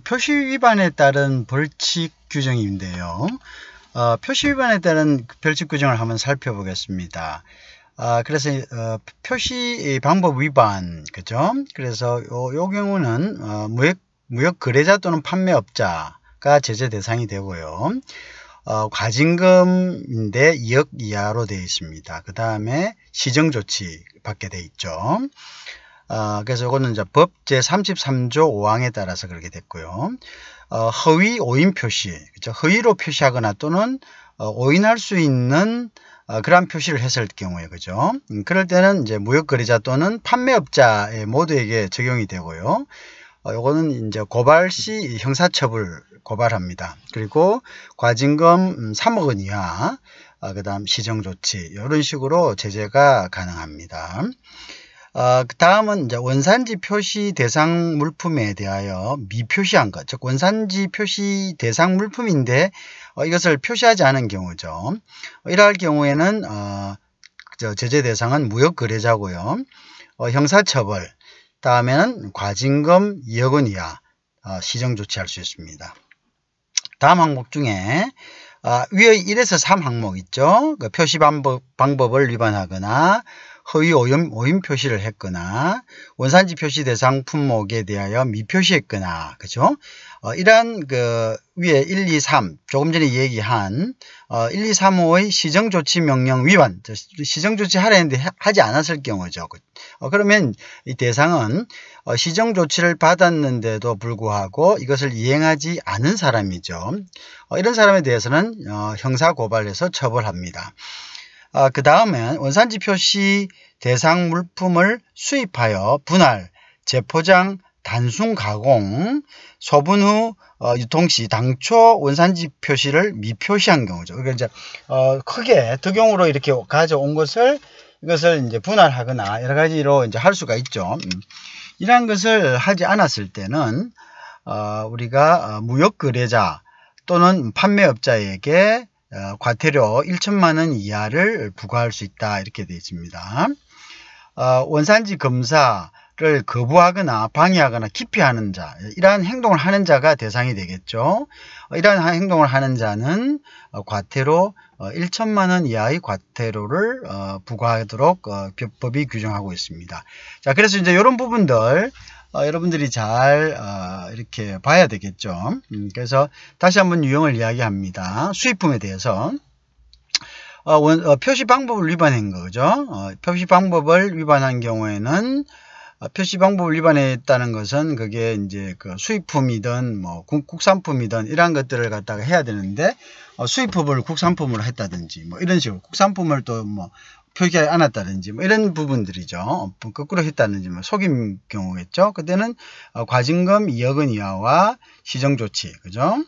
표시 위반에 따른 벌칙 규정인데요. 표시 위반에 따른 벌칙 규정을 한번 살펴보겠습니다. 그래서 표시 방법 위반, 그죠? 그래서 요 경우는 무역 거래자 또는 판매업자가 제재 대상이 되고요. 과징금인데 2억 이하로 되어 있습니다. 그 다음에 시정조치 받게 되어 있죠. 그래서 이거는 이제 법 제33조 5항에 따라서 그렇게 됐고요. 허위 오인 표시, 그렇죠? 허위로 표시하거나 또는 오인할 수 있는 그러한 표시를 했을 경우에, 그죠? 그럴 때는 이제 무역거래자 또는 판매업자 모두에게 적용이 되고요. 요거는 이제 고발 시 형사처벌 고발합니다. 그리고 과징금 3억 원 이하, 그 다음 시정조치, 이런 식으로 제재가 가능합니다. 그 다음은 이제 원산지 표시 대상 물품에 대하여 미표시한 것, 즉 원산지 표시 대상 물품인데 이것을 표시하지 않은 경우죠. 이러할 경우에는 제재 대상은 무역거래자고요. 형사처벌, 다음에는 과징금 2억 원 이하 시정 조치할 수 있습니다. 다음 항목 중에 위의 1에서 3 항목 있죠. 그 표시 방법을 위반하거나 허위 오인 표시를 했거나 원산지 표시 대상 품목에 대하여 미표시했거나, 그죠? 이러한 그 위에 1, 2, 3 조금 전에 얘기한 1, 2, 3, 5의 시정조치 명령 위반, 시정조치 하려 했는데 하지 않았을 경우죠. 그러면 이 대상은 시정조치를 받았는데도 불구하고 이것을 이행하지 않은 사람이죠. 이런 사람에 대해서는 형사고발해서 처벌합니다. 그 다음에 원산지 표시 대상 물품을 수입하여 분할, 재포장, 단순 가공, 소분 후 유통시 당초 원산지 표시를 미표시한 경우죠. 그러니까 이제 크게 덕용으로 이렇게 가져온 것을 이것을 이제 분할하거나 여러 가지로 이제 할 수가 있죠. 이러한 것을 하지 않았을 때는 우리가 무역거래자 또는 판매업자에게 과태료 1천만 원 이하를 부과할 수 있다, 이렇게 되어 있습니다. 원산지 검사를 거부하거나 방해하거나 기피하는 자, 이러한 행동을 하는 자가 대상이 되겠죠. 이러한 행동을 하는 자는 과태료 1천만 원 이하의 과태료를 부과하도록 법이 규정하고 있습니다. 자, 그래서 이제 이런 부분들 여러분들이 잘 이렇게 봐야 되겠죠. 그래서 다시 한번 유형을 이야기합니다. 수입품에 대해서 표시 방법을 위반한 거죠. 표시 방법을 위반한 경우에는 표시 방법을 위반했다는 것은 그게 이제 그 수입품이든 뭐 국산품이든 이러한 것들을 갖다가 해야 되는데 수입품을 국산품으로 했다든지 뭐 이런 식으로 국산품을 또 뭐 표기하지 않았다든지 뭐 이런 부분들이죠. 거꾸로 했다든지 뭐 속임 경우겠죠. 그때는 과징금 2억 원 이하와 시정조치, 그죠?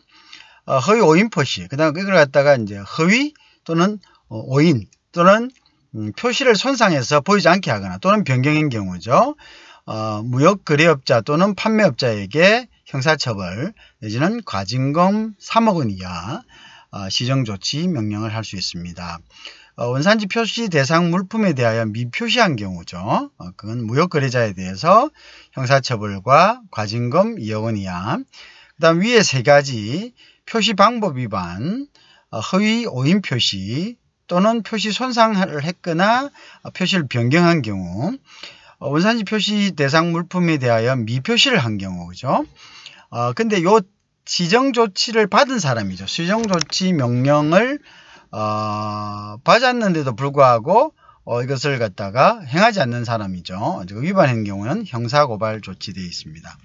허위 오인 표시, 그 다음 그걸 갖다가 이제 허위 또는 오인 또는 표시를 손상해서 보이지 않게 하거나 또는 변경한 경우죠. 무역거래업자 또는 판매업자에게 형사처벌 내지는 과징금 3억 원 이하 시정조치 명령을 할 수 있습니다. 원산지 표시 대상 물품에 대하여 미표시한 경우죠. 그건 무역거래자에 대해서 형사처벌과 과징금 2억 원 이하. 그 다음 위에 세 가지 표시 방법 위반, 허위 오인 표시 또는 표시 손상을 했거나 표시를 변경한 경우, 원산지 표시 대상 물품에 대하여 미표시를 한 경우, 그죠? 근데 요 시정조치를 받은 사람이죠. 시정조치 명령을 받았는데도 불구하고 이것을 갖다가 행하지 않는 사람이죠. 위반한 경우는 형사고발 조치되어 있습니다.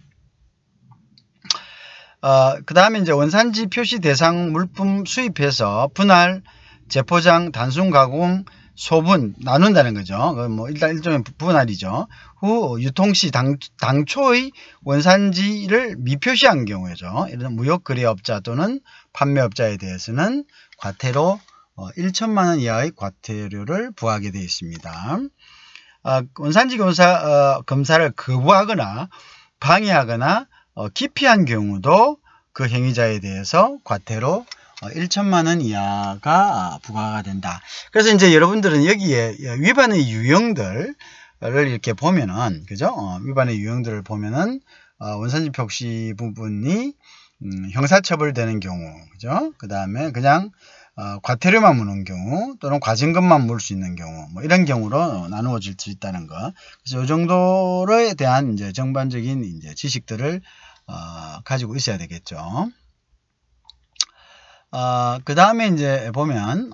그 다음에 이제 원산지 표시 대상 물품 수입해서 분할, 재포장, 단순 가공, 소분, 나눈다는 거죠. 뭐 일단 일종의 분할이죠. 후 유통시 당초의 원산지를 미표시한 경우죠. 이런 무역거래업자 또는 판매업자에 대해서는 과태료 1천만 원 이하의 과태료를 부과하게 되어 있습니다. 원산지 검사를 거부하거나 방해하거나 기피한 경우도 그 행위자에 대해서 과태료 1천만 원 이하가 부과가 된다. 그래서 이제 여러분들은 여기에 위반의 유형들을 이렇게 보면은, 그죠? 위반의 유형들을 보면은 원산지 표시 부분이 형사처벌되는 경우, 그죠? 그 다음에 그냥 과태료만 무는 경우 또는 과징금만 물 수 있는 경우 뭐 이런 경우로 나누어질 수 있다는 거. 그래서 이 정도에 대한 이제 전반적인 이제 지식들을 가지고 있어야 되겠죠. 그 다음에 이제 보면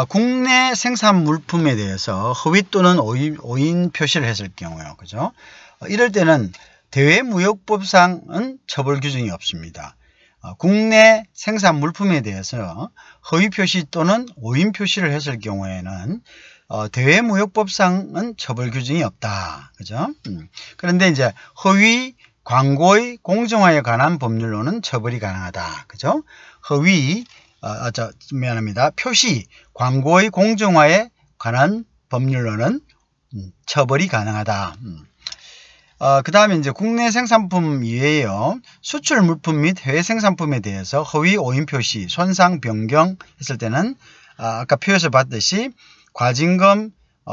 국내 생산 물품에 대해서 허위 또는 오인 표시를 했을 경우요, 그죠? 이럴 때는 대외무역법상은 처벌 규정이 없습니다. 국내 생산 물품에 대해서 허위 표시 또는 오인 표시를 했을 경우에는 대외무역법상은 처벌 규정이 없다, 그죠? 그런데 이제 허위 광고의 공정화에 관한 법률로는 처벌이 가능하다, 그죠? 허위 미안합니다. 표시 광고의 공정화에 관한 법률로는 처벌이 가능하다. 그 다음에 이제 국내 생산품 이외에요. 수출 물품 및 해외 생산품에 대해서 허위 오인 표시, 손상, 변경 했을 때는 아까 표에서 봤듯이 과징금,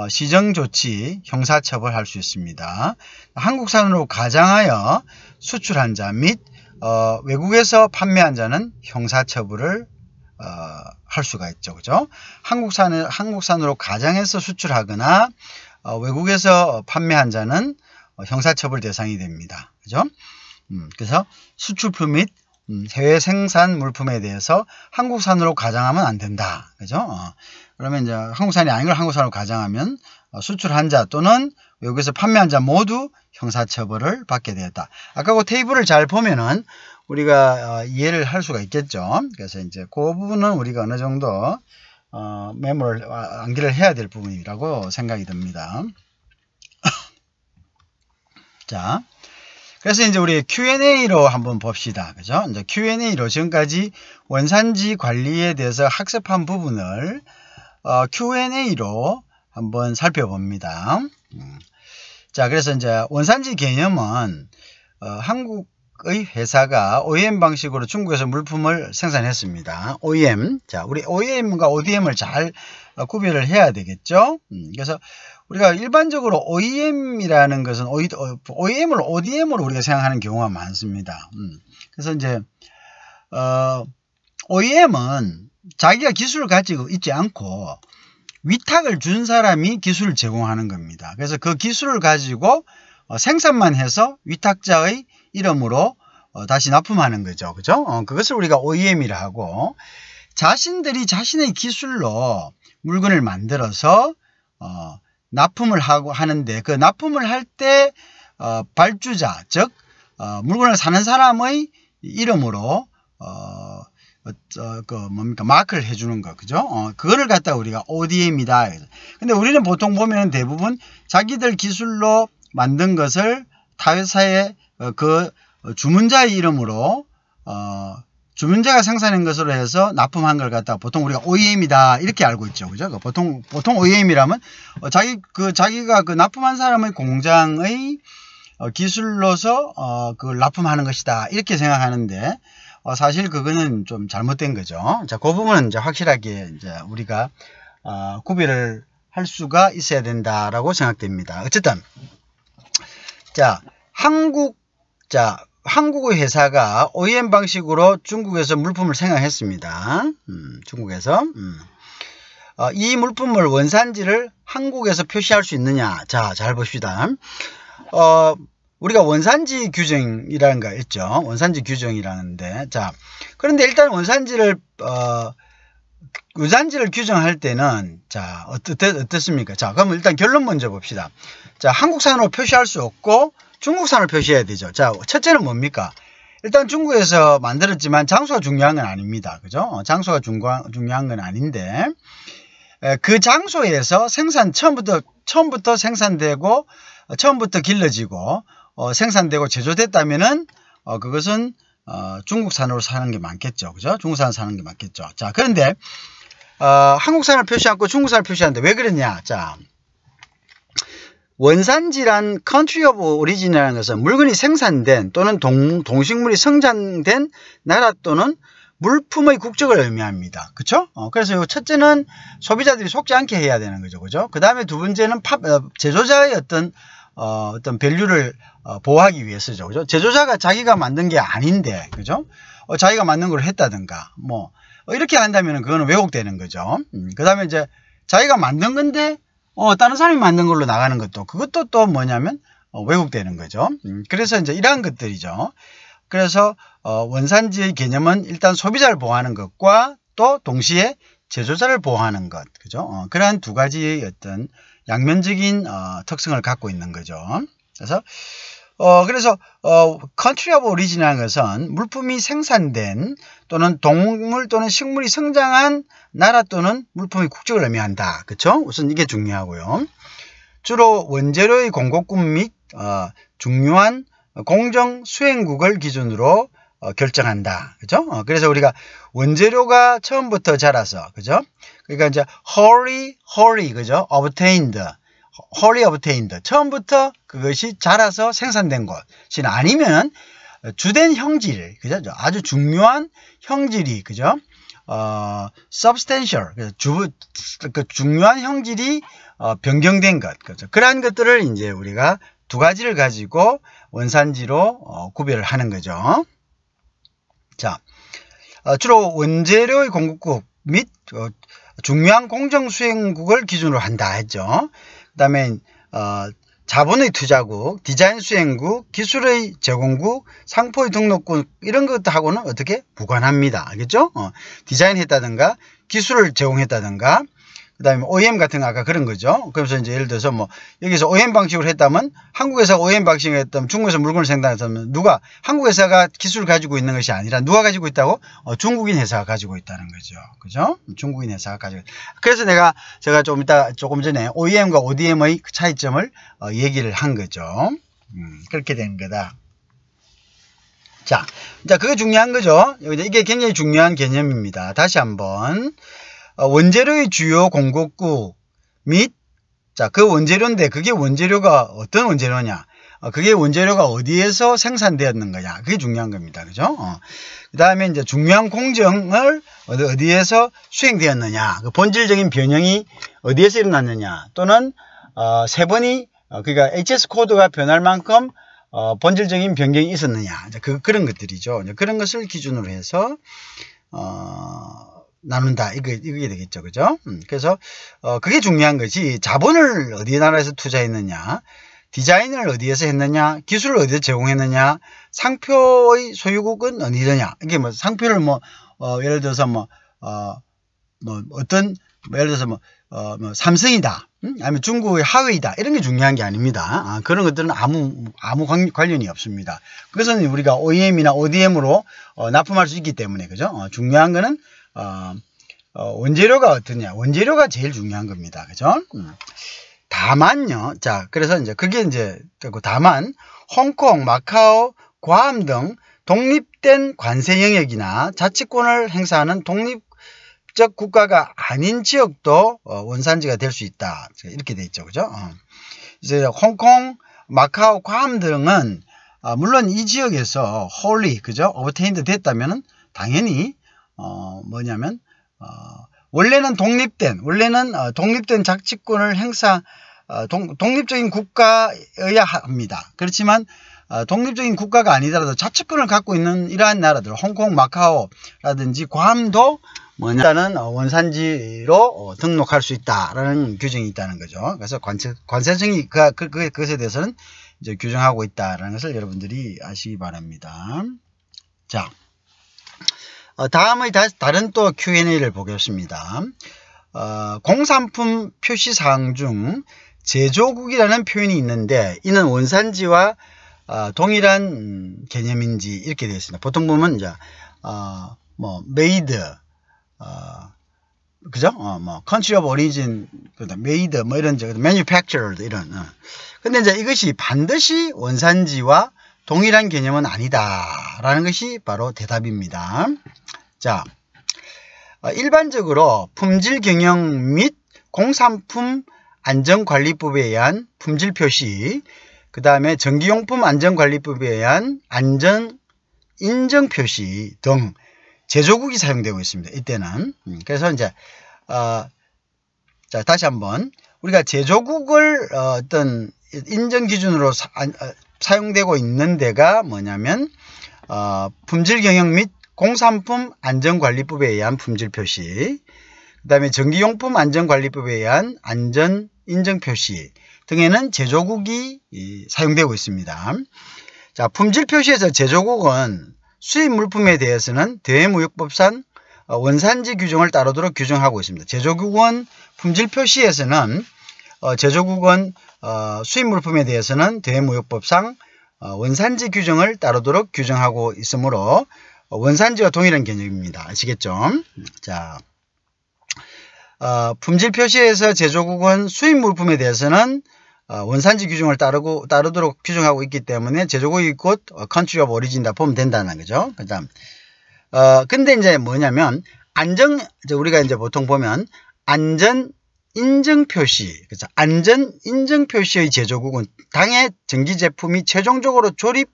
시정조치, 형사처벌할 수 있습니다. 한국산으로 가장하여 수출한 자 및 외국에서 판매한 자는 형사처벌을 할 수가 있죠, 그죠? 한국산으로 가장해서 수출하거나 외국에서 판매한 자는 형사처벌 대상이 됩니다, 그죠? 그래서 수출품 및 해외 생산 물품에 대해서 한국산으로 가장하면 안 된다, 그죠? 그러면 이제 한국산이 아닌 걸 한국산으로 가장하면 수출한 자 또는 외국에서 판매한 자 모두 형사처벌을 받게 되었다. 아까 그 테이블을 잘 보면은 우리가 이해를 할 수가 있겠죠. 그래서 이제 그 부분은 우리가 어느 정도 메모를 암기를 해야 될 부분이라고 생각이 듭니다. 자, 그래서 이제 우리 Q&A로 한번 봅시다. 그죠? 이제 Q&A로 지금까지 원산지 관리에 대해서 학습한 부분을 Q&A로 한번 살펴봅니다. 자, 그래서 이제 원산지 개념은 한국의 회사가 OEM 방식으로 중국에서 물품을 생산했습니다. OEM. 자, 우리 OEM과 ODM을 잘 구별을 해야 되겠죠? 그래서 우리가 일반적으로 OEM이라는 것은 OEM을 ODM으로 우리가 생각하는 경우가 많습니다. 그래서 이제 OEM은 자기가 기술을 가지고 있지 않고 위탁을 준 사람이 기술을 제공하는 겁니다. 그래서 그 기술을 가지고 생산만 해서 위탁자의 이름으로 다시 납품하는 거죠. 그죠? 그것을 우리가 OEM이라 하고, 자신들이 자신의 기술로 물건을 만들어서 납품을 하는데, 그 납품을 할 때 발주자, 즉 물건을 사는 사람의 이름으로 마크를 해주는 거, 그죠? 그거를 갖다가 우리가 ODM이다. 근데 우리는 보통 보면 대부분 자기들 기술로 만든 것을 타 회사에 그 주문자의 이름으로 주문자가 생산한 것으로 해서 납품한 걸 갖다가 보통 우리가 OEM이다 이렇게 알고 있죠, 그죠? 보통 OEM이라면 자기가 그 납품한 사람의 공장의 기술로서 그걸 납품하는 것이다 이렇게 생각하는데, 사실 그거는 좀 잘못된 거죠. 자, 그 부분은 이제 확실하게 이제 우리가 구별을 할 수가 있어야 된다라고 생각됩니다. 어쨌든 한국의 회사가 OEM 방식으로 중국에서 물품을 생산했습니다. 중국에서 이 물품을 원산지를 한국에서 표시할 수 있느냐? 자, 잘 봅시다. 우리가 원산지 규정이라는 거 있죠. 원산지 규정이라는데, 자, 그런데 일단 원산지를 규정할 때는, 자, 어떻습니까? 자, 그럼 일단 결론 먼저 봅시다. 자, 한국산으로 표시할 수 없고 중국산을 표시해야 되죠. 자, 첫째는 뭡니까? 일단 중국에서 만들었지만 장소가 중요한 건 아닙니다. 그죠? 장소가 중요한 건 아닌데, 그 장소에서 처음부터 생산되고, 처음부터 길러지고, 생산되고 제조됐다면은, 그것은, 중국산으로 사는 게 많겠죠. 그죠? 중국산을 사는 게 많겠죠. 자, 그런데, 한국산을 표시 않고 중국산을 표시하는데 왜 그러냐? 자, 원산지란 country of origin이라는 것은 물건이 생산된 또는 동식물이 성장된 나라 또는 물품의 국적을 의미합니다. 그쵸? 그래서 요 첫째는 소비자들이 속지 않게 해야 되는 거죠. 그죠? 그 다음에 두 번째는 제조자의 어떤 밸류를 보호하기 위해서죠. 그죠? 제조자가 자기가 만든 게 아닌데, 그죠? 자기가 만든 걸 했다든가, 뭐, 이렇게 한다면 그거는 왜곡되는 거죠. 그 다음에 이제 자기가 만든 건데, 다른 사람이 만든 걸로 나가는 것도, 그것도 또 뭐냐면, 왜곡되는 거죠. 그래서 이제 이러한 것들이죠. 그래서 원산지의 개념은 일단 소비자를 보호하는 것과 또 동시에 제조자를 보호하는 것, 그죠? 그러한 두 가지의 어떤 양면적인 특성을 갖고 있는 거죠. 그래서 country of origin이라는 것은 물품이 생산된 또는 동물 또는 식물이 성장한 나라 또는 물품의 국적을 의미한다. 그렇죠? 우선 이게 중요하고요. 주로 원재료의 공급국 및 중요한 공정 수행국을 기준으로 결정한다. 그죠? 그래서 우리가 원재료가 처음부터 자라서, 그죠? 그러니까 이제 wholly, 그죠? obtained, 처음부터 그것이 자라서 생산된 것이 아니면 주된 형질, 그죠? 아주 중요한 형질이, 그죠? substantial, 그 중요한 형질이 변경된 것, 그죠? 그러한 것들을 이제 우리가 두 가지를 가지고 원산지로 구별을 하는 거죠. 자, 주로 원재료의 공급국 및 중요한 공정수행국을 기준으로 한다 했죠. 그 다음에 자본의 투자국, 디자인 수행국, 기술의 제공국, 상포의 등록국 이런 것하고는 어떻게 무관합니다. 알겠죠? 디자인했다든가 기술을 제공했다든가 그 다음에 OEM 같은 거 아까 그런 거죠. 그래서 이제 예를 들어서 뭐 여기서 OEM 방식으로 했다면 한국에서 OEM 방식으로 했다면 중국에서 물건을 생산했다면 누가 한국 회사가 기술을 가지고 있는 것이 아니라 누가 가지고 있다고? 중국인 회사가 가지고 있다는 거죠. 그죠? 중국인 회사가 가지고. 그래서 제가 조금 전에 OEM과 ODM의 차이점을 얘기를 한 거죠. 그렇게 된 거다. 자, 그게 중요한 거죠. 이게 굉장히 중요한 개념입니다. 다시 한번. 원재료의 주요 공급국 및, 그 원재료인데 그게 원재료가 어떤 원재료냐. 그게 원재료가 어디에서 생산되었는거냐. 그게 중요한 겁니다. 그죠? 그 다음에 이제 중요한 공정을 어디에서 수행되었느냐. 그 본질적인 변형이 어디에서 일어났느냐. 또는, 세 번이, 그러니까 HS 코드가 변할 만큼, 본질적인 변경이 있었느냐. 그런 것들이죠. 그런 것을 기준으로 해서, 나눈다. 이게 되겠죠. 그죠? 그래서, 그게 중요한 것이 자본을 어디 나라에서 투자했느냐, 디자인을 어디에서 했느냐, 기술을 어디서 제공했느냐, 상표의 소유국은 어디느냐. 이게 뭐, 상표를 예를 들어서 예를 들어서 삼성이다. 아니면 중국의 하웨이다. 이런 게 중요한 게 아닙니다. 그런 것들은 아무 관련이 없습니다. 그것은 우리가 OEM이나 ODM으로 납품할 수 있기 때문에, 그죠? 중요한 거는, 원재료가 어떠냐. 원재료가 제일 중요한 겁니다. 그죠? 다만요. 그래서 이제 그게 이제, 다만, 홍콩, 마카오, 괌 등 독립된 관세 영역이나 자치권을 행사하는 독립적 국가가 아닌 지역도 원산지가 될 수 있다. 이렇게 돼 있죠. 그죠? 이제 홍콩, 마카오, 괌 등은, 물론 이 지역에서 wholly, 그죠? obtained 됐다면은 당연히, 원래는 독립된 자치권을 독립적인 국가여야 합니다. 그렇지만, 독립적인 국가가 아니더라도 자치권을 갖고 있는 이러한 나라들, 홍콩, 마카오라든지 괌도 일단은 원산지로 등록할 수 있다라는 규정이 있다는 거죠. 그래서 관세청이 그것에 대해서는 이제 규정하고 있다라는 것을 여러분들이 아시기 바랍니다. 자. 다음의 다른 또 Q&A를 보겠습니다. 공산품 표시사항 중 제조국이라는 표현이 있는데 이는 원산지와 동일한 개념인지 이렇게 되어 있습니다. 보통 보면 이제 made, 그죠? country of origin, made, 이런 manufactured 이런. 근데 이제 이것이 반드시 원산지와 동일한 개념은 아니다라는 것이 바로 대답입니다. 자, 일반적으로 품질 경영 및 공산품 안전관리법에 의한 품질 표시, 그 다음에 전기용품 안전관리법에 의한 안전 인정 표시 등 제조국이 사용되고 있습니다. 이때는. 그래서 이제 자, 다시 한번 우리가 제조국을 어떤 인정 기준으로 사용되고 있는 데가 뭐냐면 품질 경영 및 공산품 안전관리법에 의한 품질 표시, 그 다음에 전기용품 안전관리법에 의한 안전 인정 표시 등에는 제조국이 사용되고 있습니다. 자, 품질 표시에서 제조국은 수입 물품에 대해서는 대외무역법상 원산지 규정을 따르도록 규정하고 있습니다. 제조국은 품질 표시에서는 제조국은 수입 물품에 대해서는 대외무역법상 원산지 규정을 따르도록 규정하고 있으므로 원산지와 동일한 개념입니다. 아시겠죠? 자, 품질 표시에서 제조국은 수입 물품에 대해서는 원산지 규정을 따르도록 규정하고 있기 때문에 제조국이 곧 country of origin이다 보면 된다는 거죠. 그 다음, 근데 이제 뭐냐면, 우리가 이제 보통 보면, 안전 인증 표시, 그렇죠. 안전 인증 표시의 제조국은 당해 전기 제품이 최종적으로 조립,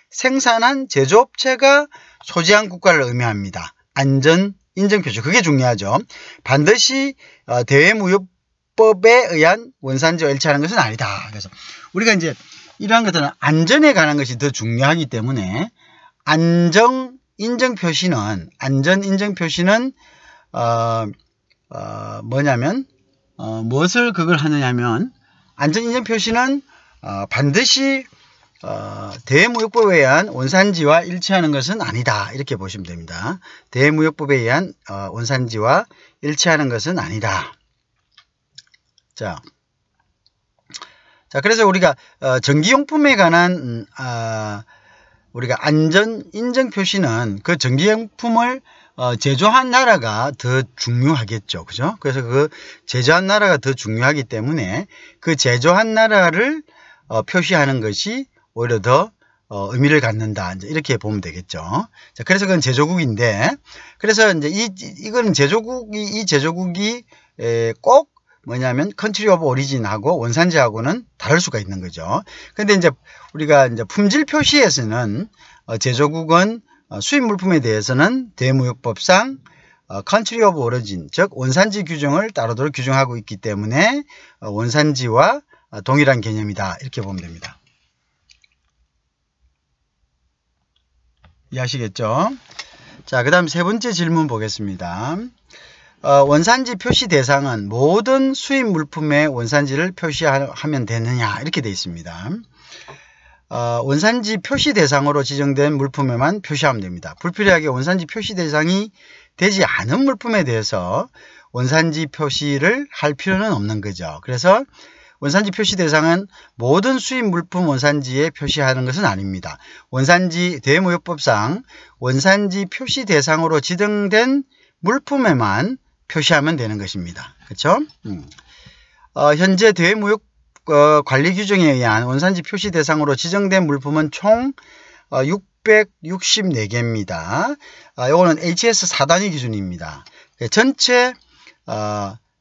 생산한 제조업체가 소지한 국가를 의미합니다. 안전 인증 표시. 그게 중요하죠. 반드시 대외무역법에 의한 원산지와 일치하는 것은 아니다. 그래서 우리가 이제 이러한 것들은 안전에 관한 것이 더 중요하기 때문에 안전 인증 표시는 뭐냐면 무엇을 그걸 하느냐면 안전 인증 표시는 반드시 대외무역법에 의한 원산지와 일치하는 것은 아니다. 이렇게 보시면 됩니다. 대외무역법에 의한 원산지와 일치하는 것은 아니다. 자, 그래서 우리가 전기용품에 관한 우리가 안전 인증 표시는 그 전기용품을 제조한 나라가 더 중요하겠죠. 그죠? 그래서 그 제조한 나라가 더 중요하기 때문에 그 제조한 나라를 표시하는 것이 오히려 더 의미를 갖는다. 이제 이렇게 보면 되겠죠. 자, 그래서 그건 제조국인데, 그래서 이제 이거는 이 제조국이 꼭 뭐냐면 country of origin하고 원산지하고는 다를 수가 있는 거죠. 근데 이제 우리가 이제 품질 표시에서는 제조국은 수입 물품에 대해서는 대무역법상 country of origin, 즉 원산지 규정을 따르도록 규정하고 있기 때문에 원산지와 동일한 개념이다. 이렇게 보면 됩니다. 이해하시겠죠? 자, 그 다음 세 번째 질문 보겠습니다. 원산지 표시 대상은 모든 수입 물품의 원산지를 표시하면 되느냐 이렇게 되어 있습니다. 원산지 표시 대상으로 지정된 물품에만 표시하면 됩니다. 불필요하게 원산지 표시 대상이 되지 않은 물품에 대해서 원산지 표시를 할 필요는 없는 거죠. 그래서 원산지 표시 대상은 모든 수입 물품 원산지에 표시하는 것은 아닙니다. 원산지 대무역법상 원산지 표시 대상으로 지정된 물품에만 표시하면 되는 것입니다. 그렇죠? 현재 대무역 관리 규정에 의한 원산지 표시 대상으로 지정된 물품은 총 664개입니다. 이거는 HS 4단위 기준입니다. 전체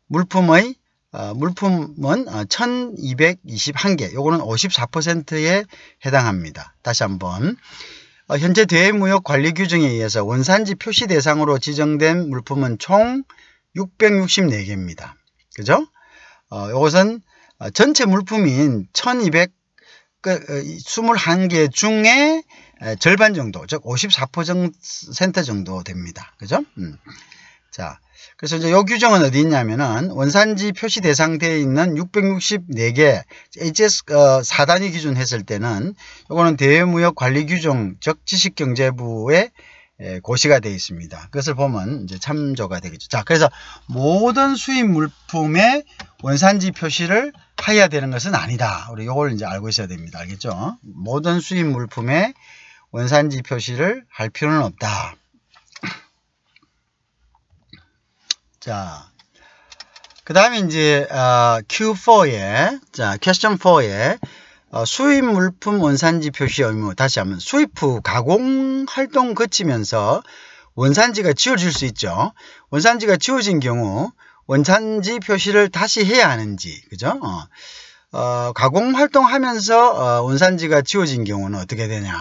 물품은 1221개, 요거는 54%에 해당합니다. 다시 한번. 현재 대무역 관리 규정에 의해서 원산지 표시 대상으로 지정된 물품은 총 664개입니다. 그죠? 이것은 전체 물품인 1221개 중에 절반 정도, 즉 54% 정도 됩니다. 그죠? 자, 그래서 이제 이 규정은 어디 있냐면은 원산지 표시 대상되어 있는 664개 HS 4단위 기준 했을 때는 이거는 대외무역 관리 규정, 즉 지식경제부에 고시가 되어 있습니다. 그것을 보면 이제 참조가 되겠죠. 자, 그래서 모든 수입 물품의 원산지 표시를 해야 되는 것은 아니다. 우리 이걸 이제 알고 있어야 됩니다. 알겠죠? 모든 수입 물품의 원산지 표시를 할 필요는 없다. 자, 그 다음에 이제 Q4에, 자, question 4에 수입 물품 원산지 표시 의무. 다시 한번 수입 후 가공 활동 거치면서 원산지가 지워질 수 있죠. 원산지가 지워진 경우 원산지 표시를 다시 해야 하는지, 그죠? 가공 활동하면서 원산지가 지워진 경우는 어떻게 되냐?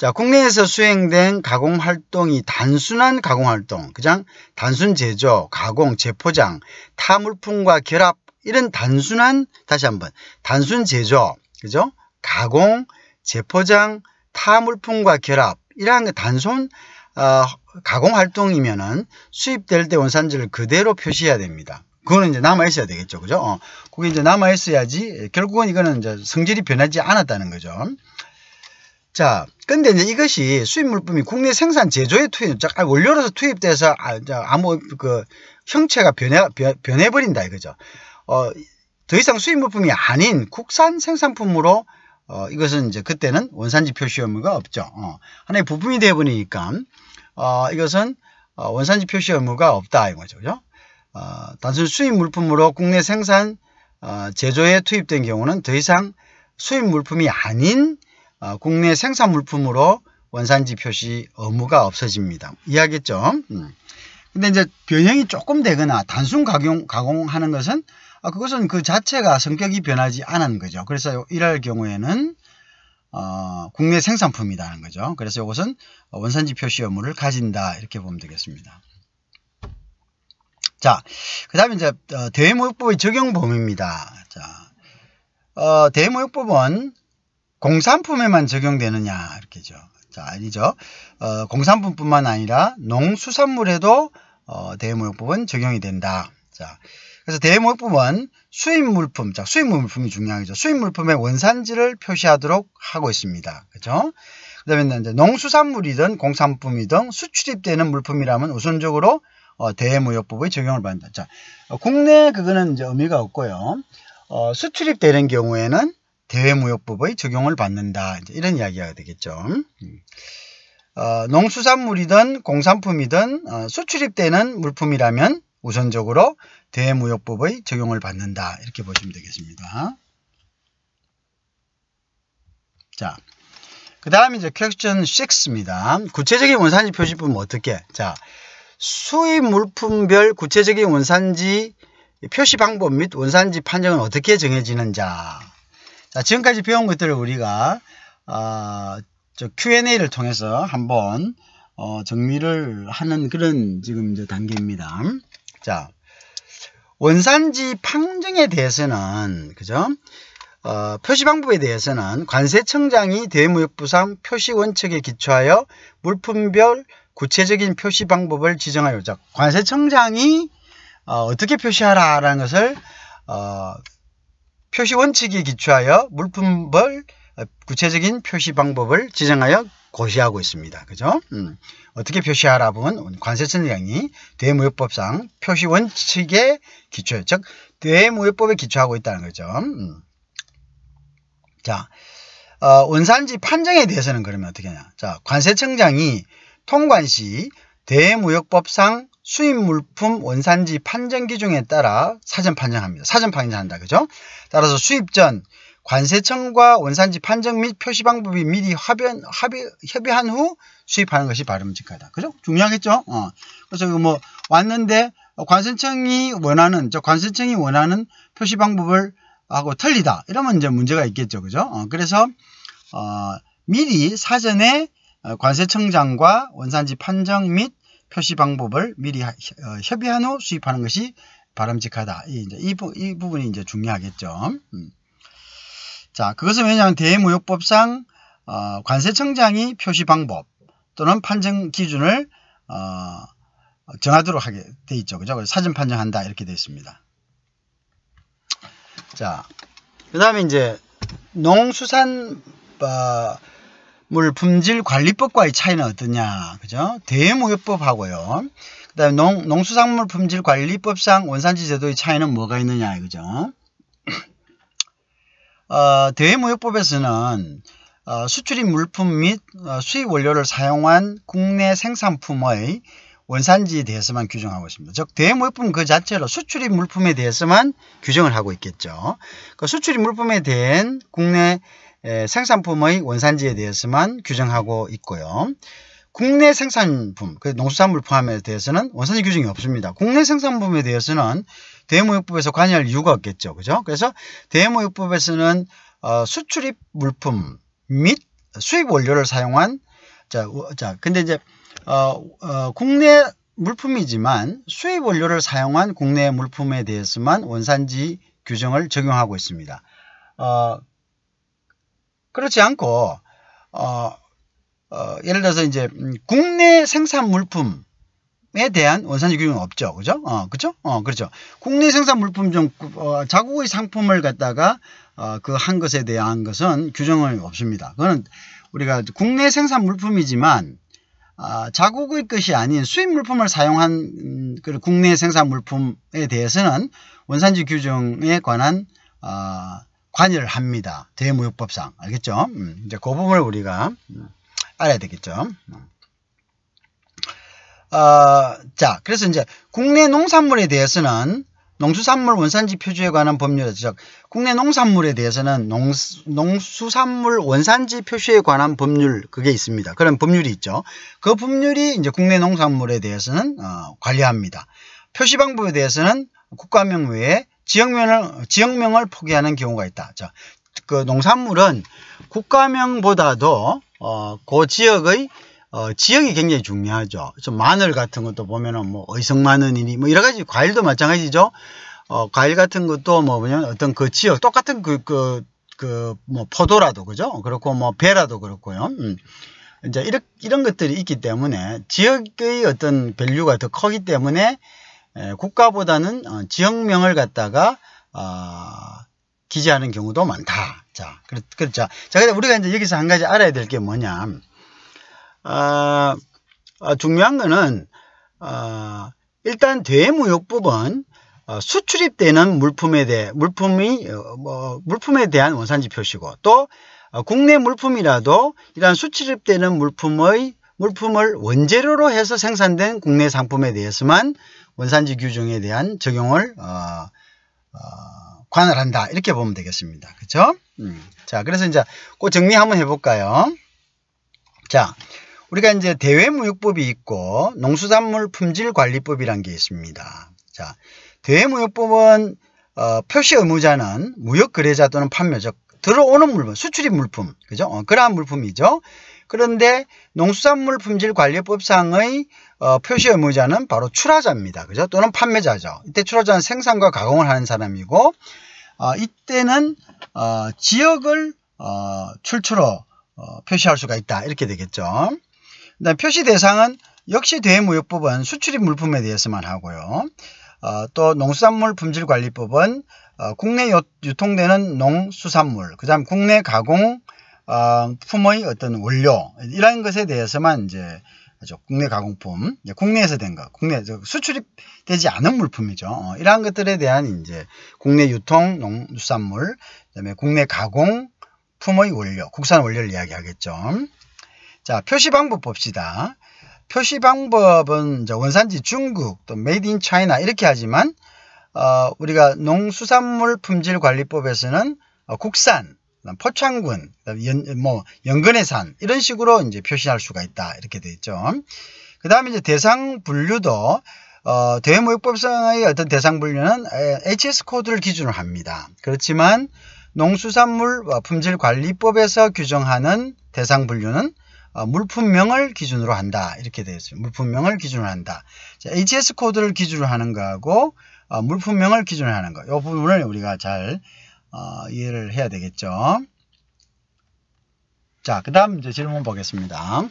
자, 국내에서 수행된 가공활동이 단순한 가공활동, 그냥 단순 제조, 가공, 재포장, 타 물품과 결합, 이런 단순한, 다시 한번, 단순 제조, 그죠? 가공, 재포장, 타 물품과 결합, 이러한 게 단순 가공활동이면은 수입될 때 원산지를 그대로 표시해야 됩니다. 그거는 이제 남아있어야 되겠죠. 그죠? 그게 이제 남아있어야지, 결국은 이거는 이제 성질이 변하지 않았다는 거죠. 자, 근데 이제 이것이 수입 물품이 국내 생산 제조에 원료로서 투입돼서 형체가 변해버린다 이거죠. 더 이상 수입 물품이 아닌 국산 생산품으로 이것은 이제 그때는 원산지 표시 의무가 없죠. 하나의 부품이 되어버리니까 이것은 원산지 표시 의무가 없다 이거죠. 그죠? 단순 수입 물품으로 국내 생산 제조에 투입된 경우는 더 이상 수입 물품이 아닌 국내 생산 물품으로 원산지 표시 의무가 없어집니다. 이해하겠죠? 근데 이제 변형이 조금 되거나 단순 가공하는 것은 그것은 그 자체가 성격이 변하지 않은 거죠. 그래서 이럴 경우에는 국내 생산품이라는 거죠. 그래서 이것은 원산지 표시 의무를 가진다 이렇게 보면 되겠습니다. 자, 그 다음에 이제 대외무역법의 적용 범위입니다. 자, 대외무역법은 공산품에만 적용되느냐 이렇게죠. 자, 아니죠. 공산품뿐만 아니라 농수산물에도 대외무역법은 적용이 된다. 자, 그래서 대외무역법은 수입물품, 자, 수입물품이 중요하죠. 수입물품의 원산지를 표시하도록 하고 있습니다. 그죠? 그 다음에 이제 농수산물이든 공산품이든 수출입되는 물품이라면 우선적으로 대외무역법의 적용을 받는다. 자, 국내 그거는 이제 의미가 없고요. 수출입되는 경우에는 대외무역법의 적용을 받는다. 이제 이런 이야기가 되겠죠. 농수산물이든 공산품이든 수출입되는 물품이라면 우선적으로 대외무역법의 적용을 받는다. 이렇게 보시면 되겠습니다. 자, 그 다음에 이제 퀘스천 6입니다. 구체적인 원산지 표시법은 어떻게? 자, 수입 물품별 구체적인 원산지 표시 방법 및 원산지 판정은 어떻게 정해지는지. 자, 지금까지 배운 것들을 우리가 Q&A를 통해서 한번 정리를 하는 그런 지금 이제 단계입니다. 자, 원산지 판정에 대해서는 그죠? 표시 방법에 대해서는 관세청장이 대외무역부상 표시 원칙에 기초하여 물품별 구체적인 표시 방법을 지정하여. 자, 관세청장이 어떻게 표시하라라는 것을 표시 원칙에 기초하여 물품별 구체적인 표시 방법을 지정하여 고시하고 있습니다. 그죠? 어떻게 표시하라 보면 관세청장이 대외무역법상 표시 원칙에 기초해, 즉 대외무역법에 기초하고 있다는 거죠. 자, 원산지 판정에 대해서는 그러면 어떻게 하냐? 자, 관세청장이 통관 시 대외무역법상 수입물품 원산지 판정 기준에 따라 사전 판정합니다. 사전 판정한다. 그죠? 따라서 수입 전 관세청과 원산지 판정 및 표시 방법이 미리 협의한 후 수입하는 것이 바람직하다. 그죠? 중요하겠죠? 그래서 뭐 왔는데 관세청이 원하는 표시 방법을 하고 틀리다. 이러면 이제 문제가 있겠죠. 그죠? 그래서 미리 사전에 관세청장과 원산지 판정 및 표시 방법을 미리 협의한 후 수입하는 것이 바람직하다. 이 부분이 이제 중요하겠죠. 자, 그것은 왜냐하면 대외무역법상 관세청장이 표시 방법 또는 판정 기준을 정하도록 하게 돼 있죠. 그죠? 그래서 사전 판정한다 이렇게 되어 있습니다. 자, 그 다음에 이제 농수산물 품질관리법과의 차이는 어떠냐, 그죠? 대외무역법하고요. 그 다음에 농수산물 품질관리법상 원산지 제도의 차이는 뭐가 있느냐, 그죠? 대외무역법에서는 수출입 물품 및 수입 원료를 사용한 국내 생산품의 원산지에 대해서만 규정하고 있습니다. 즉 대외무역법은 그 자체로 수출입 물품에 대해서만 규정을 하고 있겠죠. 그 수출입 물품에 대한 국내 생산품의 원산지에 대해서만 규정하고 있고요. 국내 생산품, 그 농수산물 포함에 대해서는 원산지 규정이 없습니다. 국내 생산품에 대해서는 대외무역법에서 관여할 이유가 없겠죠. 그죠? 그래서 대외무역법에서는 수출입 물품 및 수입 원료를 사용한 근데 이제 국내 물품이지만 수입 원료를 사용한 국내 물품에 대해서만 원산지 규정을 적용하고 있습니다. 그렇지 않고 예를 들어서 이제 국내 생산 물품에 대한 원산지 규정은 없죠, 그죠? 그렇죠. 국내 생산 물품 중 자국의 상품을 갖다가 그 한 것에 대한 것은 규정은 없습니다. 그거는 우리가 국내 생산 물품이지만 자국의 것이 아닌 수입 물품을 사용한 그 국내 생산 물품에 대해서는 원산지 규정에 관한 관여를 합니다. 대무역법상. 알겠죠? 이제 그 부분을 우리가 알아야 되겠죠. 자, 그래서 이제 국내 농산물에 대해서는 농수산물 원산지 표시에 관한 법률, 즉 국내 농산물에 대해서는 농수산물 원산지 표시에 관한 법률 그게 있습니다. 그런 법률이 있죠. 그 법률이 이제 국내 농산물에 대해서는 관리합니다. 표시 방법에 대해서는 국가명 외에 지역명을 포기하는 경우가 있다. 자, 그 농산물은 국가명보다도 그 지역의 지역이 굉장히 중요하죠. 마늘 같은 것도 보면은 뭐 의성마늘이니 뭐 여러 가지 과일도 마찬가지죠. 과일 같은 것도 뭐 뭐냐면 어떤 그 지역 똑같은 뭐 포도라도 그죠? 그렇고 뭐 배라도 그렇고요. 이제 이런 것들이 있기 때문에 지역의 어떤 밸류가 더 크기 때문에 국가보다는 지역명을 갖다가 기재하는 경우도 많다. 자, 그렇죠. 자, 근데 우리가 이제 여기서 한 가지 알아야 될 게 뭐냐? 중요한 거는 일단 대무역법은 수출입되는 물품에 대한 원산지 표시고 또 국내 물품이라도 이러한 수출입되는 물품을 원재료로 해서 생산된 국내 상품에 대해서만 원산지 규정에 대한 적용을 관할한다. 이렇게 보면 되겠습니다. 그렇죠? 자, 그래서 이제 그 정리 한번 해볼까요? 자, 우리가 이제 대외무역법이 있고 농수산물 품질관리법이란 게 있습니다. 자, 대외무역법은 표시 의무자는 무역 거래자 또는 판매적 들어오는 물품, 수출입 물품, 그죠? 그러한 물품이죠. 그런데 농수산물 품질관리법상의 표시 의무자는 바로 출하자입니다. 그죠? 또는 판매자죠. 이때 출하자는 생산과 가공을 하는 사람이고, 이때는 지역을 출처로 표시할 수가 있다. 이렇게 되겠죠. 그다음 표시 대상은 역시 대무역법은 수출입 물품에 대해서만 하고요. 또 농수산물 품질관리법은 국내 유통되는 농수산물, 그 다음 국내 가공 품의 어떤 원료 이런 것에 대해서만 이제 국내 가공품, 국내에서 된 거, 국내 수출입되지 않은 물품이죠. 이러한 것들에 대한 이제 국내 유통 농수산물, 그다음에 국내 가공 품의 원료, 국산 원료를 이야기하겠죠. 자, 표시 방법 봅시다. 표시 방법은 이제 원산지 중국, 또 메이드 인 차이나 이렇게 하지만 우리가 농수산물 품질관리법에서는 국산, 포창군, 연근해산 이런 식으로 이제 표시할 수가 있다. 이렇게 되어 있죠. 그 다음에 이제 대상 분류도 대외무역법상의 어떤 대상 분류는 HS 코드를 기준으로 합니다. 그렇지만 농수산물 품질관리법에서 규정하는 대상 분류는 물품명을 기준으로 한다. 이렇게 되어 있어요. 물품명을 기준으로 한다. 자, HS 코드를 기준으로 하는 거하고 물품명을 기준으로 하는 거. 이 부분을 우리가 잘 이해를 해야 되겠죠. 자, 그 다음 이제 질문 보겠습니다.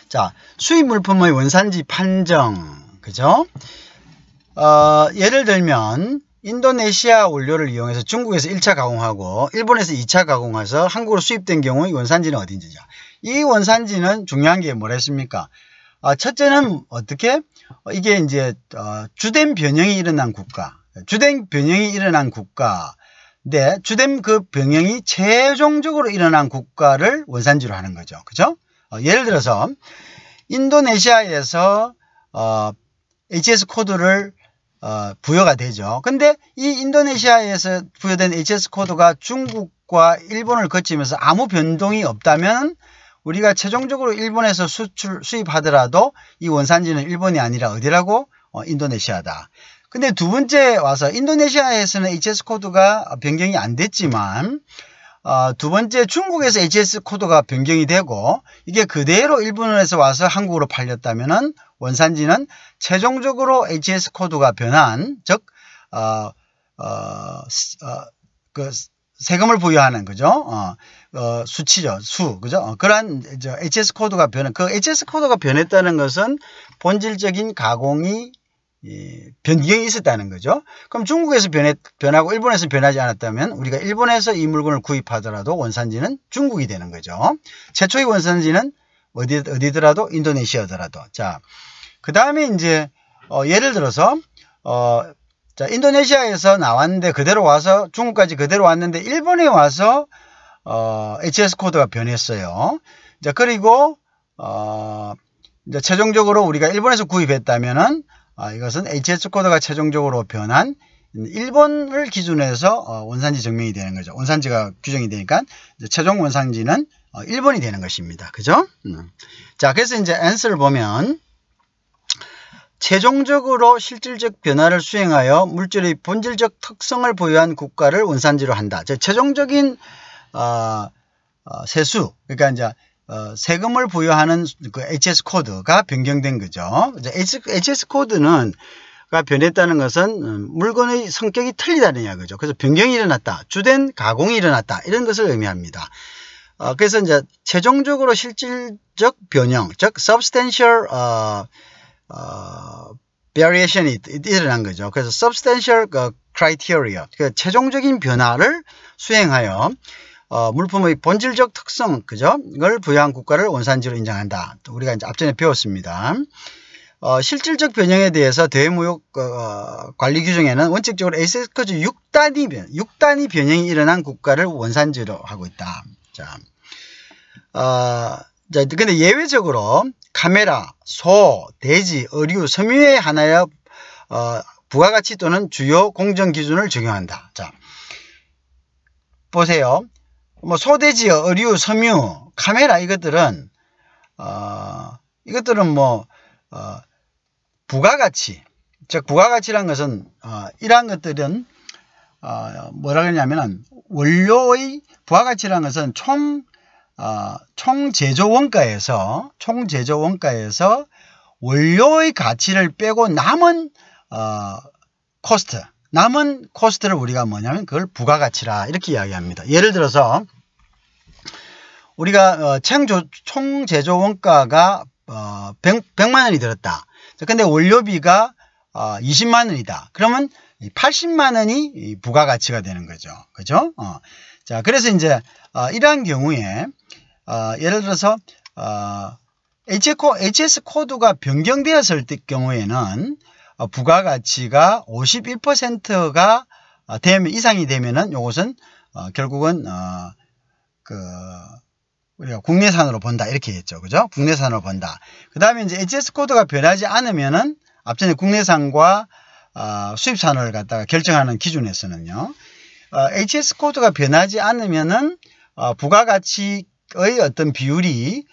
자, 수입 물품의 원산지 판정. 그죠? 예를 들면 인도네시아 원료를 이용해서 중국에서 1차 가공하고 일본에서 2차 가공해서 한국으로 수입된 경우의 원산지는 어딘지죠. 이 원산지는 중요한 게 뭐랬습니까? 첫째는 어떻게? 이게 이제 주된 변형이 일어난 국가. 주된 변형이 일어난 국가인데 주된 그 변형이 최종적으로 일어난 국가를 원산지로 하는 거죠. 그죠? 예를 들어서 인도네시아에서 HS 코드를 부여가 되죠. 근데 이 인도네시아에서 부여된 HS 코드가 중국과 일본을 거치면서 아무 변동이 없다면 우리가 최종적으로 일본에서 수입하더라도 이 원산지는 일본이 아니라 어디라고? 인도네시아다. 근데 두 번째 와서 인도네시아에서는 HS 코드가 변경이 안 됐지만 두 번째 중국에서 HS 코드가 변경이 되고 이게 그대로 일본에서 와서 한국으로 팔렸다면은 원산지는 최종적으로 HS 코드가 변한, 즉 그 세금을 부여하는, 그죠? 수치죠. 그죠? 그러한 HS 코드가 그 HS 코드가 변했다는 것은 본질적인 가공이 변경이 있었다는 거죠. 그럼 중국에서 변하고 일본에서 변하지 않았다면 우리가 일본에서 이 물건을 구입하더라도 원산지는 중국이 되는 거죠. 최초의 원산지는 어디더라도 인도네시아더라도. 자, 그 다음에 이제 예를 들어서 자, 인도네시아에서 나왔는데 그대로 와서 중국까지 그대로 왔는데 일본에 와서 HS 코드가 변했어요. 자, 그리고 이제 최종적으로 우리가 일본에서 구입했다면은 이것은 HS 코드가 최종적으로 변한 일본을 기준해서 원산지 증명이 되는 거죠. 원산지가 규정이 되니까 최종 원산지는 일본이 되는 것입니다. 그죠? 자, 그래서 이제 answer를 보면 최종적으로 실질적 변화를 수행하여 물질의 본질적 특성을 보유한 국가를 원산지로 한다. 최종적인 세수, 그러니까 이제 세금을 부여하는 그 HS 코드가 변경된 거죠. HS 코드는 변했다는 것은 물건의 성격이 틀리다는 이야기죠. 그래서 변경이 일어났다, 주된 가공이 일어났다, 이런 것을 의미합니다. 그래서 이제 최종적으로 실질적 변형, 즉 substantial variation이 일어난 거죠. 그래서 substantial criteria, 그러니까 최종적인 변화를 수행하여 물품의 본질적 특성, 그죠? 을 부여한 국가를 원산지로 인정한다. 우리가 이제 앞전에 배웠습니다. 실질적 변형에 대해서 대외무역 관리 규정에는 원칙적으로 HS 코드 6단위 변형이 일어난 국가를 원산지로 하고 있다. 자, 근데 예외적으로 카메라, 소, 돼지, 의류, 섬유에 한하여 부가가치 또는 주요 공정 기준을 적용한다. 자, 보세요. 뭐 소돼지, 의류, 섬유, 카메라, 이것들은 뭐 부가가치, 즉 부가가치라는 것은 이러한 것들은 뭐라 그러냐면은 원료의 부가가치라는 것은 총 제조 원가에서 원료의 가치를 빼고 남은 코스트를 우리가 뭐냐면 그걸 부가가치라 이렇게 이야기합니다. 예를 들어서 우리가 총 제조 원가가 100만 원이 들었다. 근데 원료비가 20만 원이다. 그러면 80만 원이 부가가치가 되는 거죠. 그죠? 자, 그래서 이제 이러한 경우에 예를 들어서 HS 코드가 변경되었을 경우에는 부가가치가 51%가 이상이 되면은 이것은 결국은 우리가 국내산으로 본다 이렇게 했죠. 그죠? 국내산으로 본다. 그 다음에 이제 HS 코드가 변하지 않으면은 앞전에 국내산과 수입산을 갖다가 결정하는 기준에서는요. HS 코드가 변하지 않으면은 부가가치의 어떤 비율이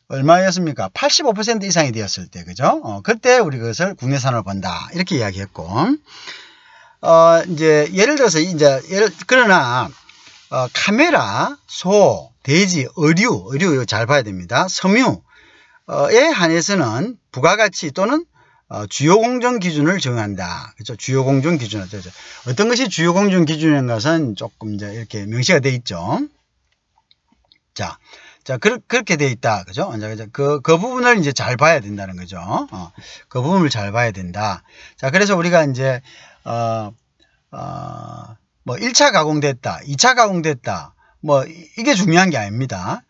얼마였습니까? 85% 이상이 되었을 때, 그죠? 그때 우리 그것을 국내산으로 본다 이렇게 이야기했고, 이제 예를 들어서 그러나 카메라, 소, 돼지, 의류 잘 봐야 됩니다. 섬유에 한해서는 부가가치 또는 주요 공정 기준을 정한다. 그렇죠? 주요 공정 기준을. 어떤 것이 주요 공정 기준인 것은 조금 이제 이렇게 명시가 되어 있죠. 자, 그렇게 되어 있다. 그죠? 그 부분을 이제 잘 봐야 된다는 거죠. 그 부분을 잘 봐야 된다. 자, 그래서 우리가 이제, 뭐 1차 가공됐다, 2차 가공됐다, 뭐 이게 중요한 게 아닙니다.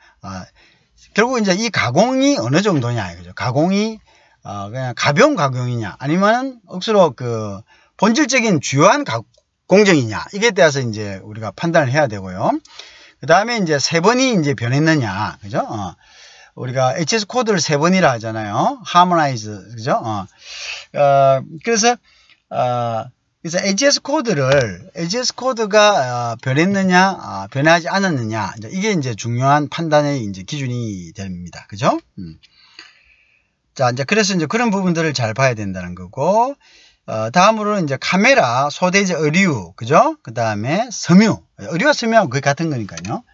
결국 이제 이 가공이 어느 정도냐, 그죠? 가공이 그냥 가벼운 가공이냐, 아니면 억수로 그 본질적인 주요한 공정이냐, 이게 따라서 이제 우리가 판단을 해야 되고요. 그 다음에 이제 3번이 이제 변했느냐, 그죠? 우리가 HS 코드를 3번이라 하잖아요. harmonize, 그죠? 그래서 HS 코드가 변했느냐, 변하지 않았느냐, 이게 이제 중요한 판단의 이제 기준이 됩니다. 그죠? 자, 이제 그래서 이제 그런 부분들을 잘 봐야 된다는 거고, 다음으로는 이제 카메라, 소재지 의류, 그죠? 그 다음에 섬유, 의류와 섬유하고 거의 같은 거니까요.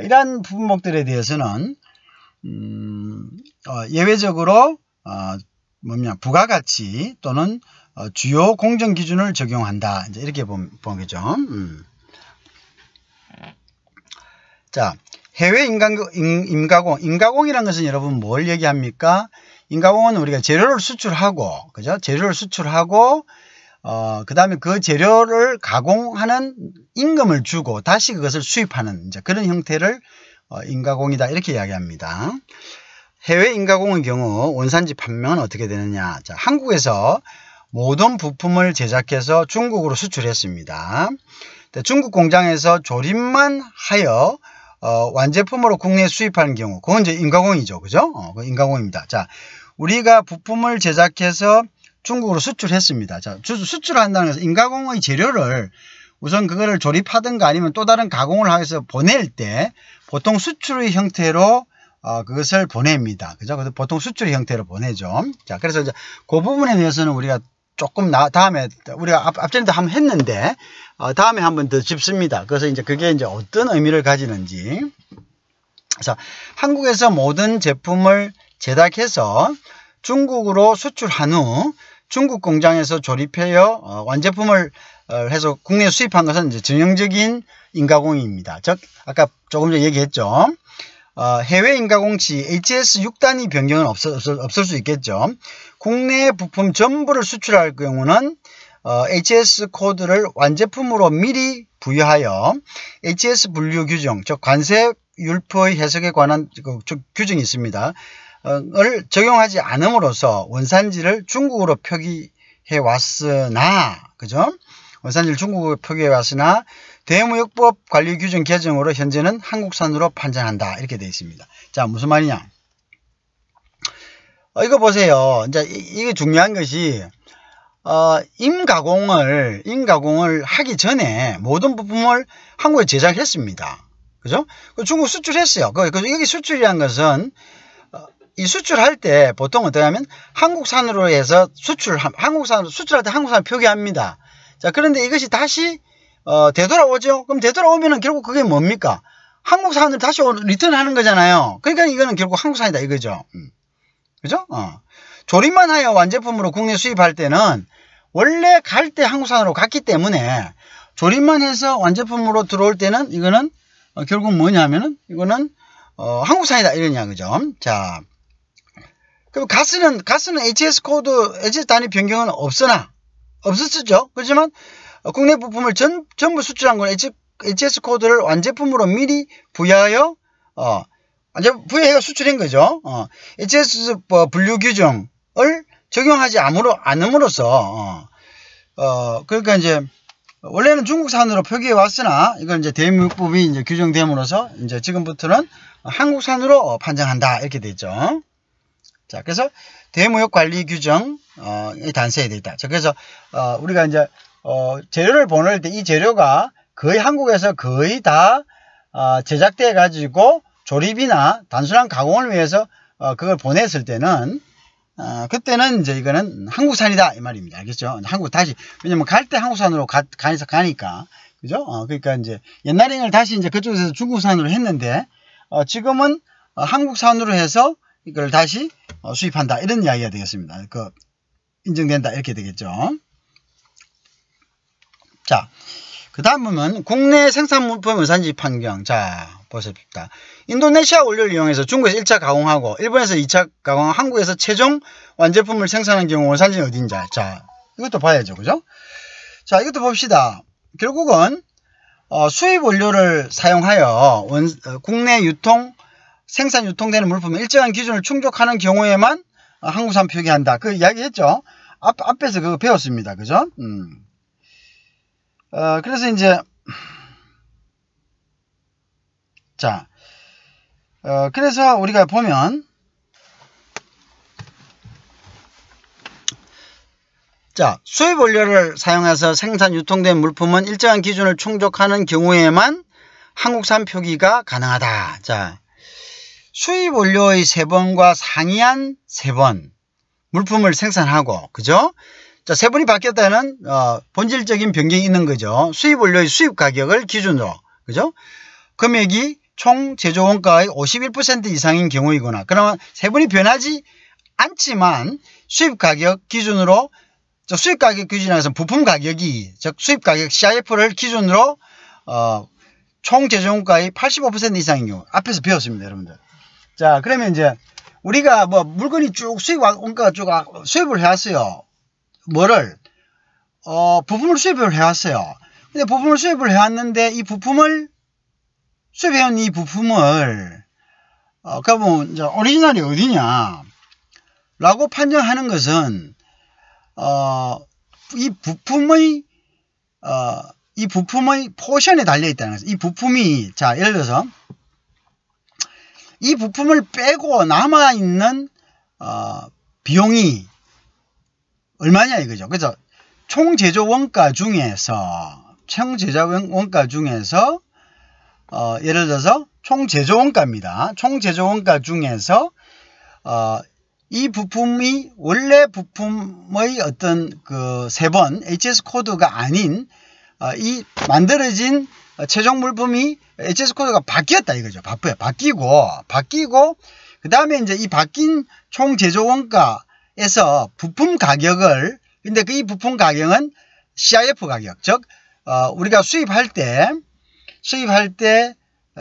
이러한 품목들에 대해서는 예외적으로 부가가치 또는 주요 공정 기준을 적용한다. 이제 이렇게 보겠죠. 자, 해외 인가공이라는 것은 여러분 뭘 얘기합니까? 인가공은 우리가 재료를 수출하고, 그죠? 재료를 수출하고, 그 다음에 그 재료를 가공하는 임금을 주고 다시 그것을 수입하는 이제 그런 형태를 인가공이다. 이렇게 이야기합니다. 해외 인가공의 경우 원산지 판명은 어떻게 되느냐? 자, 한국에서 모든 부품을 제작해서 중국으로 수출했습니다. 중국 공장에서 조립만 하여 완제품으로 국내에 수입하는 경우, 그건 이제 인가공이죠. 그죠? 인가공입니다. 자, 우리가 부품을 제작해서 중국으로 수출했습니다. 자, 수출한다는 것은 인가공의 재료를 우선 그거를 조립하든가 아니면 또 다른 가공을 해서 보낼 때 보통 수출의 형태로 그것을 보냅니다. 그죠? 그래서 보통 수출의 형태로 보내죠. 자, 그래서 이제 그 부분에 대해서는 우리가 조금 다음에 우리가 앞전에도 한번 했는데 다음에 한번 더 짚습니다. 그래서 이제 그게 이제 어떤 의미를 가지는지. 그래서 한국에서 모든 제품을 제작해서 중국으로 수출한 후 중국 공장에서 조립하여 완제품을 해서 국내에 수입한 것은 이제 전형적인 인가공입니다. 즉 아까 조금 전에 얘기했죠. 해외 인가공 시 HS 6단위 변경은 없을 수 있겠죠. 국내 부품 전부를 수출할 경우는 HS 코드를 완제품으로 미리 부여하여 HS 분류 규정, 즉 관세 율법의 해석에 관한 규정이 있습니다. 을 적용하지 않음으로써 원산지를 중국으로 표기해 왔으나, 그죠? 원산지를 중국으로 표기해 왔으나 대무역법 관리 규정 개정으로 현재는 한국산으로 판정한다. 이렇게 되어 있습니다. 자, 무슨 말이냐? 이거 보세요. 이제 이게 중요한 것이 임가공을 하기 전에 모든 부품을 한국에 제작했습니다. 그죠? 중국 수출했어요. 여기 수출이란 것은 이 수출할 때 보통 어떻게 하면 한국산으로 해서 수출할 때 한국산을 표기합니다. 자, 그런데 이것이 다시 되돌아오죠. 그럼 되돌아오면은 결국 그게 뭡니까? 한국산을 다시 리턴하는 거잖아요. 그러니까 이거는 결국 한국산이다 이거죠. 그죠? 조립만 하여 완제품으로 국내 수입할 때는 원래 갈 때 한국산으로 갔기 때문에 조립만 해서 완제품으로 들어올 때는 이거는 결국 뭐냐면은 이거는 한국산이다 이러냐, 그죠? 자, 그럼 가스는 HS 코드, HS 단위 변경은 없었죠. 그렇지만 국내 부품을 전부 수출한 건 HS 코드를 완제품으로 미리 부여하여 부여해서 수출한 거죠. HS 분류 규정을 적용하지 않음으로써 그러니까 이제 원래는 중국산으로 표기해 왔으나 이걸 이제 대무역법이 이제 규정됨으로써 이제 지금부터는 한국산으로 판정한다 이렇게 되죠. 자, 그래서 대무역 관리 규정이 단서에 되어 있다. 자, 그래서 우리가 이제 재료를 보낼 때 이 재료가 거의 한국에서 거의 다 제작돼 가지고 조립이나 단순한 가공을 위해서 그걸 보냈을 때는 그때는 이제 이거는 한국산이다 이 말입니다. 알겠죠? 왜냐면 갈 때 한국산으로 가니까. 그죠? 그러니까 이제 옛날에는 다시 이제 그쪽에서 중국산으로 했는데 지금은 한국산으로 해서 이걸 다시 수입한다 이런 이야기가 되겠습니다. 인정된다 이렇게 되겠죠. 자, 그 다음 보면 국내 생산물품 원산지 판경. 자, 보십시다. 인도네시아 원료를 이용해서 중국에서 1차 가공하고 일본에서 2차 가공, 한국에서 최종 완제품을 생산한 경우 원산지는 어딘지. 자, 이것도 봐야죠. 그죠? 자, 이것도 봅시다. 결국은 수입 원료를 사용하여 국내 생산 유통되는 물품은 일정한 기준을 충족하는 경우에만 한국산 표기한다. 그 이야기 했죠. 앞에서 그거 배웠습니다. 그죠? 그래서 이제 자, 그래서 우리가 보면 자, 수입 원료를 사용해서 생산 유통된 물품은 일정한 기준을 충족하는 경우에만 한국산 표기가 가능하다. 자, 수입 원료의 세번과 상이한 세번 물품을 생산하고, 그죠? 자, 세분이 바뀌었다는 본질적인 변경이 있는 거죠. 수입 원료의 수입 가격을 기준으로, 그죠? 금액이 총 제조 원가의 51% 이상인 경우이거나, 그러면 세분이 변하지 않지만 수입 가격 기준으로, 수입 가격 기준에서 부품 가격이, 즉 수입 가격 CIF를 기준으로 총 제조 원가의 85% 이상인 경우. 앞에서 배웠습니다, 여러분들. 자, 그러면 이제 우리가 뭐 물건이 쭉 수입 원가가 쭉 수입을 해왔어요. 뭐를? 부품을 수입을 해왔어요. 근데 부품을 수입을 해왔는데 이 부품을 수입해온 이 부품을 그러면 이제 오리지널이 어디냐? 라고 판정하는 것은 이 부품의 포션에 달려 있다는 거죠. 이 부품이, 자, 예를 들어서 이 부품을 빼고 남아있는 비용이 얼마냐 이거죠. 그래서 총 제조 원가 중에서 예를 들어서 총 제조 원가입니다. 총 제조 원가 중에서 이 부품이 원래 부품의 어떤 그 세번 HS 코드가 아닌 이 만들어진 최종 물품이 HS 코드가 바뀌었다 이거죠. 바뀌고 그 다음에 이제 이 바뀐 총 제조 원가에서 부품 가격을, 근데 이 부품 가격은 CIF 가격, 즉 우리가 수입할 때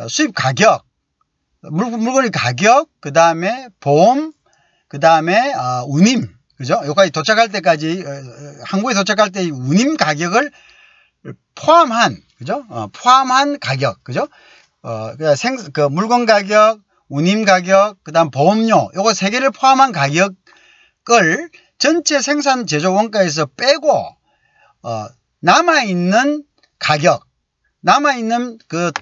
수입 가격, 물건의 가격, 그 다음에 보험, 그 다음에 운임, 그죠? 여기까지 도착할 때까지 한국에 도착할 때 운임 가격을 포함한, 그죠? 포함한 가격, 그죠? 그 물건 가격, 운임 가격, 그 다음 보험료, 요거 세 개를 포함한 가격을 전체 생산 제조 원가에서 빼고 남아있는 가격, 남아있는 그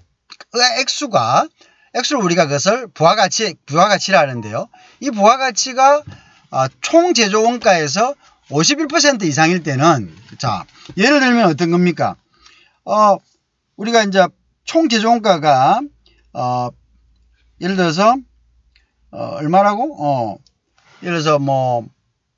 액수를 우리가 그것을 부가가치라 하는데요. 이 부가가치가 총 제조 원가에서 51% 이상일 때는, 자, 예를 들면 어떤 겁니까? 우리가 이제 총 제조 원가가 예를 들어서 얼마라고? 예를 들어서 뭐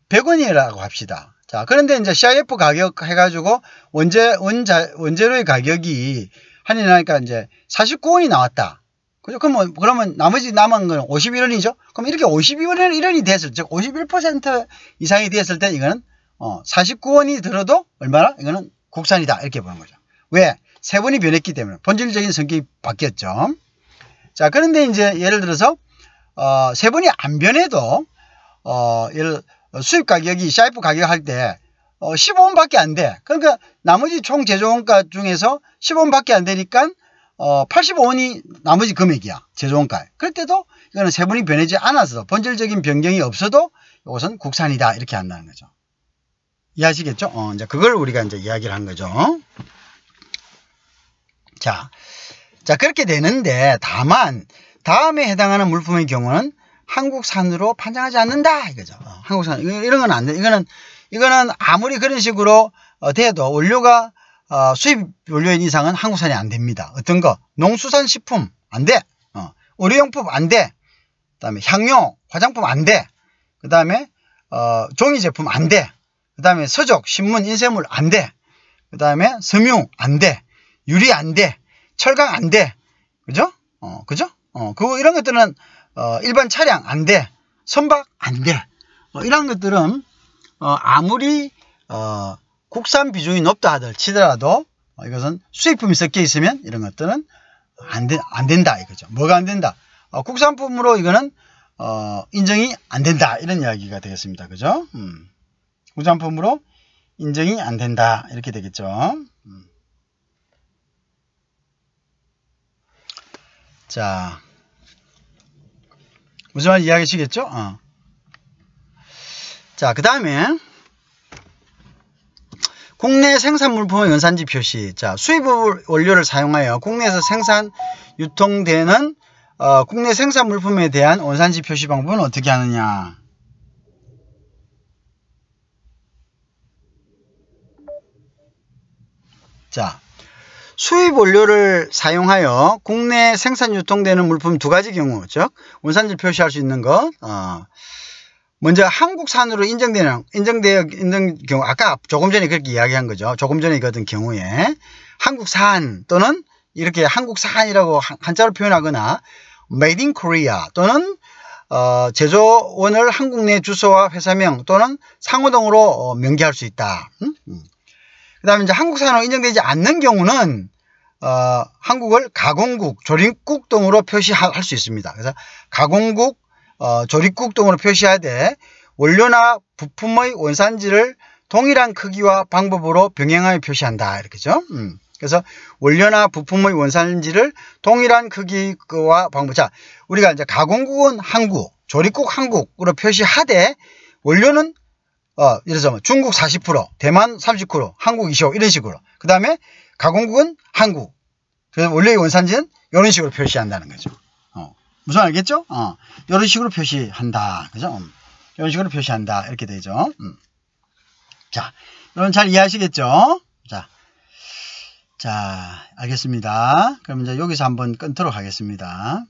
100원이라고 합시다. 자, 그런데 이제 CIF 가격 해가지고 원재료의 가격이 한이 나니까 이제 49원이 나왔다. 그죠? 그러면 나머지 남은 건 51원이죠? 그럼 이렇게 51원이 됐을, 즉 51% 이상이 됐을 때 이거는 49원이 들어도 얼마나? 이거는 국산이다. 이렇게 보는 거죠. 왜? 세분이 변했기 때문에. 본질적인 성격이 바뀌었죠. 자, 그런데 이제 예를 들어서 세분이 안 변해도 수입 가격이 CIF 가격 할 때 15원밖에 안 돼. 그러니까 나머지 총 제조 원가 중에서 15원밖에 안 되니까 85원이 나머지 금액이야. 제조 원가. 그럴 때도 이거는 세분이 변하지 않아서 본질적인 변경이 없어도 이것은 국산이다. 이렇게 한다는 거죠. 이해하시겠죠? 이제 그걸 우리가 이제 이야기를 한 거죠. 자, 그렇게 되는데 다만 다음에 해당하는 물품의 경우는 한국산으로 판정하지 않는다 이거죠. 한국산 이런 건 안 돼. 이거는 아무리 그런 식으로 돼도 원료가 수입 원료인 이상은 한국산이 안 됩니다. 어떤 거? 농수산식품 안 돼. 의료용품 안 돼. 그다음에 향료, 화장품 안 돼. 그다음에 종이 제품 안 돼. 그다음에 서적, 신문, 인쇄물 안 돼. 그다음에 섬유 안 돼. 유리 안 돼. 철강 안 돼. 그죠? 그죠? 이런 것들은 일반 차량 안 돼. 선박 안 돼. 이런 것들은 아무리 국산 비중이 높다 치더라도 이것은 수입품이 섞여 있으면 이런 것들은 안 된다 이거죠. 뭐가 안 된다? 국산품으로 이거는 인정이 안 된다 이런 이야기가 되겠습니다. 그죠? 국산품으로 인정이 안 된다 이렇게 되겠죠. 자, 무슨 말인지 이해하시겠죠? 자, 그 다음에 국내 생산 물품의 원산지 표시. 자, 수입 원료를 사용하여 국내에서 생산, 유통되는 국내 생산 물품에 대한 원산지 표시 방법은 어떻게 하느냐? 자, 수입 원료를 사용하여 국내 생산 유통되는 물품 두 가지 경우, 즉 원산지 표시할 수 있는 것, 먼저 한국산으로 인정되는 경우, 아까 조금 전에 그렇게 이야기한 거죠. 조금 전에 그랬던 경우에 한국산 또는 이렇게 한국산이라고 한자로 표현하거나 Made in Korea 또는 제조원을 한국 내 주소와 회사명 또는 상호 등으로 명기할 수 있다. 그 다음에 이제 한국산으로 인정되지 않는 경우는 한국을 가공국, 조립국 등으로 표시할 수 있습니다. 그래서 가공국, 조립국 등으로 표시하되 원료나 부품의 원산지를 동일한 크기와 방법으로 병행하여 표시한다. 이렇게죠. 그래서 원료나 부품의 원산지를 동일한 크기와 방법. 자, 우리가 이제 가공국은 한국, 조립국 한국으로 표시하되 원료는 예를 들어서 중국 40%, 대만 30%, 한국 25% 이런 식으로. 그 다음에 가공국은 한국. 그래서 원료의 원산지는 이런 식으로 표시한다는 거죠. 무슨 알겠죠? 이런 식으로 표시한다. 그죠? 이런 식으로 표시한다. 이렇게 되죠. 자, 여러분 잘 이해하시겠죠? 자, 알겠습니다. 그럼 이제 여기서 한번 끊도록 하겠습니다.